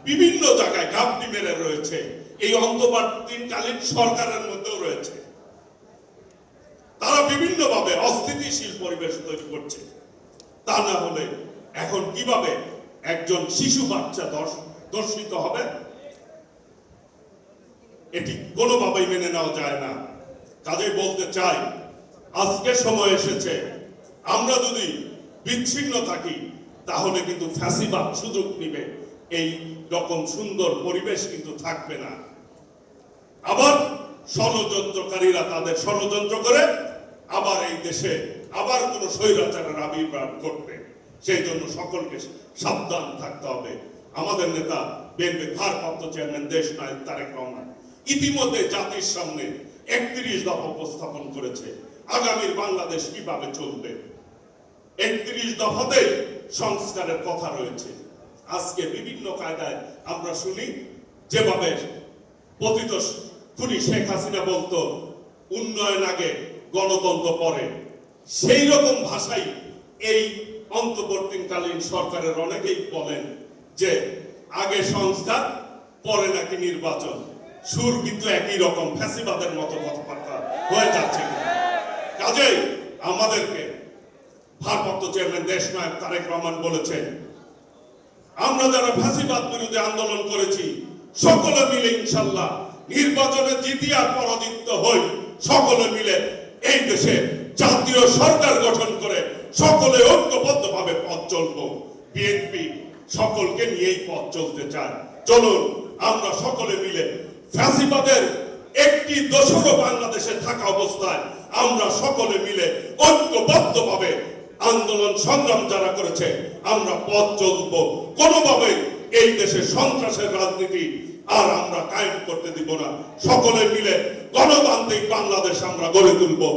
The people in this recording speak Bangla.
বিভিন্ন জায়গায় ঘাপটি মেরে রয়েছে, এই অন্তর্বর্তীকালীন সরকারের মধ্যেও রয়েছে। তারা বিভিন্নভাবে অস্থিতিশীল পরিবেশ তৈরি করছে। তা না হলে এখন কিভাবে একজন শিশু বাচ্চা ধর্ষিত হবে? এটি কোনোভাবেই মেনে নেওয়া যায় না। কাজেই বলতে চাই, আজকে সময় এসেছে, আমরা যদি বিচ্ছিন্ন থাকি তাহলে কিন্তু ফ্যাসিবাদ সুযোগ নিবে, এই রকম সুন্দর পরিবেশ কিন্তু থাকবে না। আবার ষড়যন্ত্রকারীরা তাদের ষড়যন্ত্র করে আবার এই দেশে আবার কোন স্বৈরাচারের আবির্ভাব ঘটবে। সেই জন্য সকলকে সাবধান থাকতে হবে। আমাদের নেতা বিএনপি ভারপ্রাপ্ত চেয়ারম্যান দেশনায়ক তারেক রহমান ইতিমধ্যে জাতির সামনে 31 দফা উপস্থাপন করেছে আগামীর বাংলাদেশ কিভাবে চলবে। 31 দফাতে সংস্কারের কথা রয়েছে। আজকে বিভিন্ন কায়দায় আমরা শুনি, যেভাবে পতিত খুনি শেখ হাসিনা বলতো উন্নয়ন আগে গণতন্ত্র পরে, সেই রকম ভাষাই এই অন্তর্বর্তীকালীন সরকারের অনেকেই বলেন যে আগে সংস্কার পরে নাকি নির্বাচন। সুর কিন্তু একই রকম, ফ্যাসিবাদের মতো কথাবার্তা হয়ে যাচ্ছে। কাজেই আমাদেরকে ভারপ্রাপ্ত চেয়ারম্যান দেশনায়ক তারেক রহমান বলেছেন, আমরা যারা ফ্যাসিবাদ বিরোধী আন্দোলন করেছি সকলে মিলে ইনশাল্লাহ নির্বাচনে জিতি আর পরাজিত হই, সকলে মিলে এই দেশে জাতীয় সরকার গঠন করে সকলে ঐক্যবদ্ধভাবে পথ চলবো। বিএনপি সকলকে নিয়েই পথ চলতে চায়। চলুন আমরা সকলে মিলে ফ্যাসিবাদের একটি দোসরও বাংলাদেশে থাকা অবস্থায় আমরা সকলে মিলে ঐক্যবদ্ধভাবে আন্দোলন সংগ্রাম যারা করেছে আমরা পথ চলবো। কোনোভাবে এই দেশে সন্ত্রাসের রাজনীতি আর আমরা কায়েম করতে দিব না। সকলে মিলে গণতান্ত্রিক বাংলাদেশ আমরা গড়ে তুলবো।